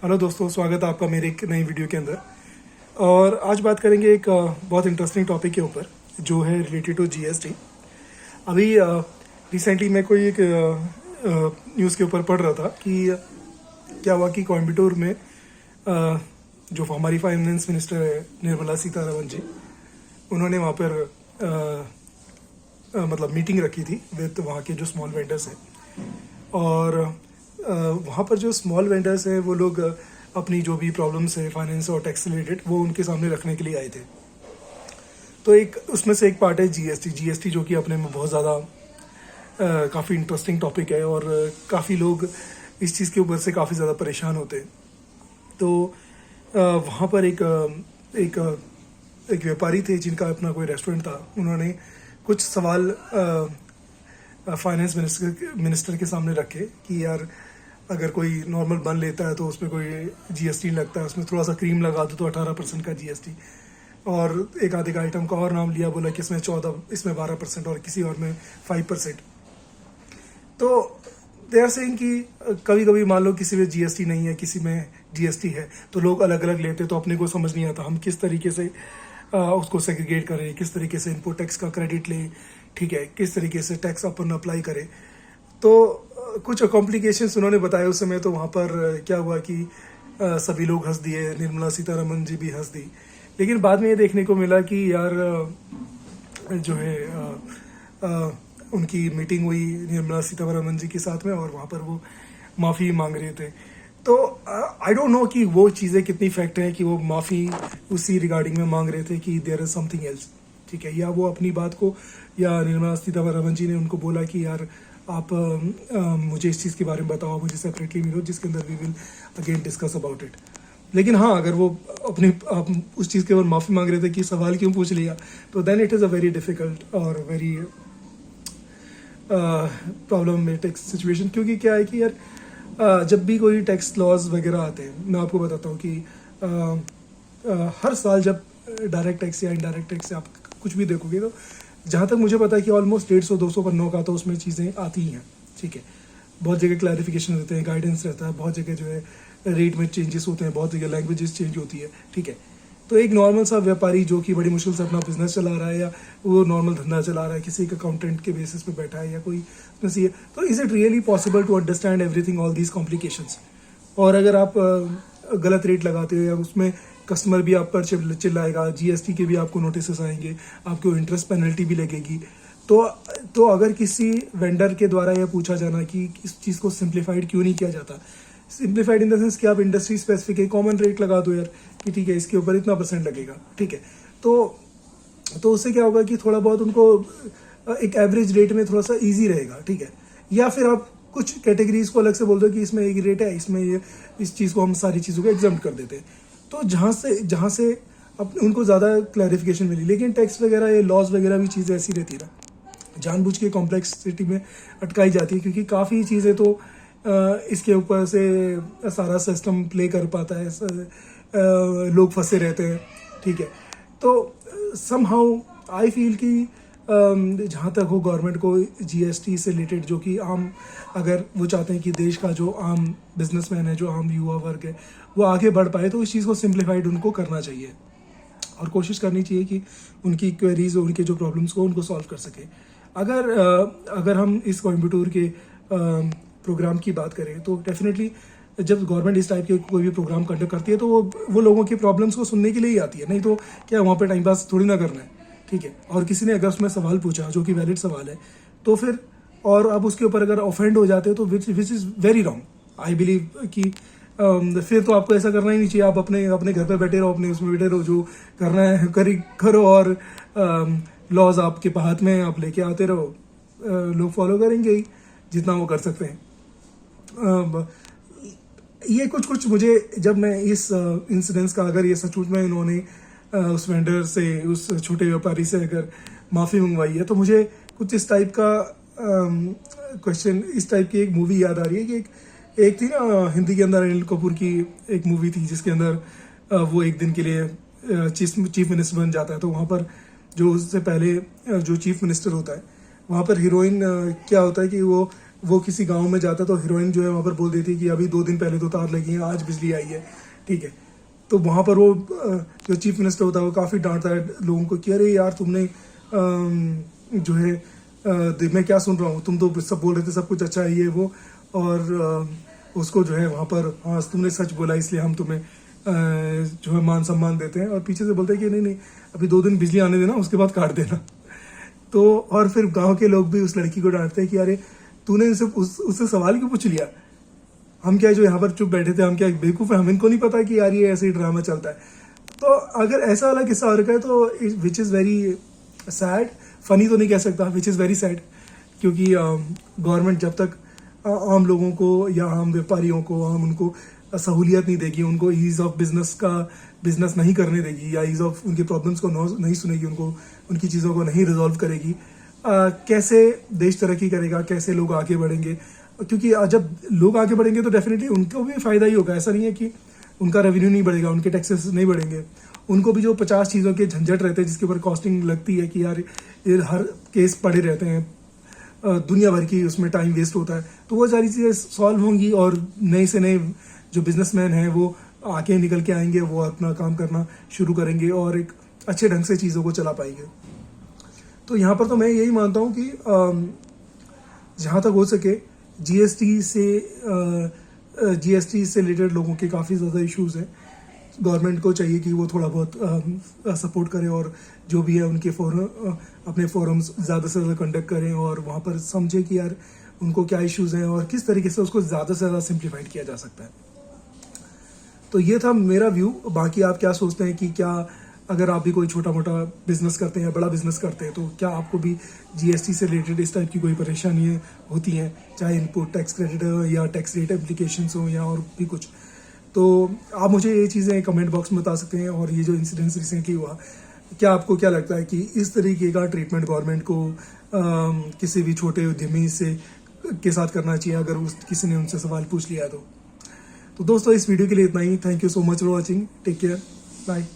Hello दोस्तों, स्वागत है आपका मेरे एक नई वीडियो के अंदर। और आज बात करेंगे एक बहुत इंटरेस्टिंग टॉपिक के ऊपर जो है रिलेटेड टू जीएसटी। अभी रिसेंटली मैं कोई एक न्यूज़ के ऊपर पढ़ रहा था कि क्या हुआ कि कोयम्बटूर में जो हमारी फाइनेंस मिनिस्टर है निर्मला सीतारमण जी, उन्होंने वहाँ पर मतलब मीटिंग रखी थी विद वहाँ के जो स्मॉल वेंडर्स हैं। और वहाँ पर जो स्मॉल वेंडर्स हैं वो लोग अपनी जो भी प्रॉब्लम्स है फाइनेंस और टैक्स रिलेटेड वो उनके सामने रखने के लिए आए थे। तो एक उसमें से एक पार्ट है जीएसटी जो कि अपने में बहुत ज़्यादा काफ़ी इंटरेस्टिंग टॉपिक है और काफ़ी लोग इस चीज़ के ऊपर से काफ़ी ज़्यादा परेशान होते हैं। तो वहाँ पर एक एक व्यापारी थे जिनका अपना कोई रेस्टोरेंट था। उन्होंने कुछ सवाल फाइनेंस मिनिस्टर के सामने रखे कि यार अगर कोई नॉर्मल बन लेता है तो उसमें कोई जीएसटी नहीं लगता है, उसमें थोड़ा सा क्रीम लगा दो तो 18% का जीएसटी। और एक आधे का आइटम का और नाम लिया, बोला कि इसमें 14, इसमें 12% और किसी और में 5%। तो दे आर सेइंग कि कभी कभी मान लो किसी में जीएसटी नहीं है, किसी में जीएसटी है, तो लोग अलग अलग लेते, तो अपने को समझ नहीं आता हम किस तरीके से उसको सेग्रीगेट करें, किस तरीके से इनपुट टैक्स का क्रेडिट लें, ठीक है, किस तरीके से टैक्स अपन अप्लाई करें। तो कुछ कॉम्प्लिकेशंस उन्होंने बताए उस समय। तो वहाँ पर क्या हुआ कि सभी लोग हंस दिए, निर्मला सीतारमण जी भी हंस दी। लेकिन बाद में ये देखने को मिला कि यार जो है उनकी मीटिंग हुई निर्मला सीतारमण जी के साथ में और वहाँ पर वो माफ़ी मांग रहे थे। तो आई डोंट नो कि वो चीज़ें कितनी फैक्ट हैं कि वो माफ़ी उसी रिगार्डिंग में मांग रहे थे कि देयर इज समथिंग एल्स, ठीक है, या वो अपनी बात को, या निर्मला सीतारमण जी ने उनको बोला कि यार आप मुझे इस चीज़ के बारे में बताओ, मुझे सेपरेटली मिलो, जिसके अंदर we will again discuss about it. लेकिन हाँ, अगर वो अपनी आप उस चीज़ के ऊपर माफ़ी मांग रहे थे कि सवाल क्यों पूछ लिया, तो then it is a very difficult और वेरी प्रॉब्लमेटिक सिचुएशन। क्योंकि क्या है कि यार जब भी कोई टैक्स लॉज वगैरह आते हैं, मैं आपको बताता हूँ कि हर साल जब डायरेक्ट टैक्स या इनडायरेक्ट टैक्स आप कुछ भी देखोगे, तो जहाँ तक मुझे पता है कि ऑलमोस्ट 150-200 पन्नों का तो उसमें चीज़ें आती ही हैं, ठीक है। बहुत जगह क्लैरिफिकेशन रहते हैं, गाइडेंस रहता है, बहुत जगह जो है रेट में चेंजेस होते हैं, बहुत जगह लैंग्वेजेस चेंज होती है, ठीक है। तो एक नॉर्मल सा व्यापारी जो कि बड़ी मुश्किल से अपना बिजनेस चला रहा है, या वो नॉर्मल धंधा चला रहा है, किसी एक अकाउंटेंट के बेसिस पे बैठा है, या कोई सी, तो is it really possible to understand everything, all these complications. और अगर आप गलत रेट लगाते हो या उसमें कस्टमर भी आप पर चिल्लाएगा, जीएसटी के भी आपको नोटिस आएंगे, आपको इंटरेस्ट पेनल्टी भी लगेगी। तो अगर किसी वेंडर के द्वारा यह पूछा जाना कि इस चीज़ को सिंप्लीफाइड क्यों नहीं किया जाता, सिंप्लीफाइड इन द सेंस कि आप इंडस्ट्री स्पेसिफिक एक कॉमन रेट लगा दो यार कि ठीक है इसके ऊपर इतना % लगेगा, ठीक है। तो उससे क्या होगा कि थोड़ा बहुत उनको एक एवरेज रेट में थोड़ा सा ईजी रहेगा, ठीक है। या फिर आप कुछ कैटेगरीज को अलग से बोल दो कि इसमें एक रेट है, इसमें ये इस चीज़ को हम सारी चीज़ों को एग्जाम्प्ट कर देते हैं। तो जहाँ से अब उनको ज़्यादा क्लैरिफिकेशन मिली। लेकिन टैक्स वगैरह ये लॉज वगैरह भी चीज़ें ऐसी रहती है ना, जानबूझ के कॉम्प्लेक्सिटी में अटकाई जाती है, क्योंकि काफ़ी चीज़ें तो इसके ऊपर से सारा सिस्टम प्ले कर पाता है, लोग फंसे रहते हैं, ठीक है। तो समहाउ आई फील कि जहाँ तक हो गवर्नमेंट को जीएसटी से रिलेटेड, जो कि आम, अगर वो चाहते हैं कि देश का जो आम बिजनेसमैन है, जो आम युवा वर्ग है, वो आगे बढ़ पाए, तो इस चीज़ को सिंप्लीफाइड उनको करना चाहिए और कोशिश करनी चाहिए कि उनकी क्वेरीज और उनके जो प्रॉब्लम्स को उनको सॉल्व कर सके। अगर हम इस कोयम्बटूर के प्रोग्राम की बात करें, तो डेफिनेटली जब गवर्नमेंट इस टाइप के कोई भी प्रोग्राम कंडक्ट करती है तो वो लोगों की प्रॉब्लम्स को सुनने के लिए ही आती है, नहीं तो क्या वहाँ पे टाइम पास थोड़ी ना करना है, ठीक है। और किसी ने अगर उसमें सवाल पूछा जो कि वैलिड सवाल है, तो फिर और आप उसके ऊपर अगर ऑफेंड हो जाते हो, तो which is very wrong. I believe कि फिर तो आपको ऐसा करना ही नहीं चाहिए। आप अपने घर पे बैठे रहो, अपने उसमें बैठे रहो, जो करना है करो, और लॉज आपके हाथ में, आप लेके आते रहो, लोग फॉलो करेंगे ही जितना वो कर सकते हैं। ये कुछ मुझे, जब मैं इस इंसिडेंस का, अगर ये सचमुच में इन्होंने उस वेंडर से, उस छोटे व्यापारी से अगर माफ़ी मंगवाई है, तो मुझे कुछ इस टाइप का क्वेश्चन, इस टाइप की एक मूवी याद आ रही है कि एक थी ना हिंदी के अंदर, अनिल कपूर की एक मूवी थी जिसके अंदर वो एक दिन के लिए चीफ मिनिस्टर बन जाता है। तो वहाँ पर जो उससे पहले जो चीफ मिनिस्टर होता है, वहाँ पर हीरोइन क्या होता है कि वो वो किसी गांव में जाता तो हीरोइन जो है वहाँ पर बोल देती है कि अभी 2 दिन पहले तो तार लगी है, आज बिजली आई है, ठीक है। तो वहाँ पर वो जो चीफ मिनिस्टर होता है वो काफ़ी डांटता है लोगों को कि अरे यार तुमने जो है मैं क्या सुन रहा हूँ, तुम तो सब बोल रहे थे सब कुछ अच्छा है ये वो, और उसको जो है वहाँ पर हाँ तुमने सच बोला इसलिए हम तुम्हें जो है मान सम्मान देते हैं, और पीछे से बोलते हैं कि नहीं नहीं अभी 2 दिन बिजली आने देना उसके बाद काट देना। तो और फिर गांव के लोग भी उस लड़की को डांटते हैं कि अरे तूने उससे सवाल क्यों पूछ लिया, हम क्या जो यहाँ पर चुप बैठे थे, हम क्या बेवकूफ़ है, हम इनको नहीं पता कि यार ये ऐसे ही ड्रामा चलता है। तो अगर ऐसा वाला किस्सा हो रखा है तो which is very sad, funny तो नहीं कह सकता, विच इज़ वेरी सैड, क्योंकि गवर्नमेंट जब तक आम लोगों को या आम व्यापारियों को उनको सहूलियत नहीं देगी, उनको ईज़ ऑफ बिजनेस नहीं करने देगी, या ईज़ ऑफ उनकी प्रॉब्लम्स को नहीं सुनेगी, उनको उनकी चीज़ों को नहीं रिजॉल्व करेगी, कैसे देश तरक्की करेगा, कैसे लोग आगे बढ़ेंगे। क्योंकि जब लोग आगे बढ़ेंगे तो डेफिनेटली उनको भी फ़ायदा ही होगा। ऐसा नहीं है कि उनका रेवेन्यू नहीं बढ़ेगा, उनके टैक्सेस नहीं बढ़ेंगे, उनको भी जो 50 चीज़ों के झंझट रहते हैं जिसके ऊपर कॉस्टिंग लगती है कि यार ये हर केस पड़े रहते हैं, दुनिया भर की उसमें टाइम वेस्ट होता है, तो वो सारी चीज़ें सॉल्व होंगी और नए से नए जो बिजनेसमैन हैं वो आगे निकल के आएंगे, वो अपना काम करना शुरू करेंगे और एक अच्छे ढंग से चीज़ों को चला पाएंगे। तो यहाँ पर तो मैं यही मानता हूँ कि जहाँ तक हो सके जीएसटी से रिलेटेड लोगों के काफ़ी ज़्यादा इश्यूज़ हैं, गवर्नमेंट को चाहिए कि वो थोड़ा बहुत सपोर्ट करे और जो भी है उनके अपने फोरम्स ज़्यादा से ज़्यादा कंडक्ट करें और वहाँ पर समझे कि यार उनको क्या इश्यूज़ हैं और किस तरीके से उसको ज़्यादा से ज़्यादा सिंप्लीफाइड किया जा सकता है। तो ये था मेरा व्यू। बाकी आप क्या सोचते हैं कि क्या अगर आप भी कोई छोटा मोटा बिजनेस करते हैं या बड़ा बिजनेस करते हैं तो क्या आपको भी जीएसटी से रिलेटेड इस टाइप की कोई परेशानियाँ होती हैं, चाहे इनपुट टैक्स क्रेडिट हो या टैक्स रेट एप्लीकेशंस हो या और भी कुछ। तो आप मुझे ये चीज़ें कमेंट बॉक्स में बता सकते हैं। और ये जो इंसिडेंस रिसेंटली हुआ, क्या आपको क्या लगता है कि इस तरीके का ट्रीटमेंट गवर्नमेंट को किसी भी छोटे उद्यमी के साथ करना चाहिए अगर किसी ने उनसे सवाल पूछ लिया तो दोस्तों इस वीडियो के लिए इतना ही। Thank you so much for watching, take care, bye.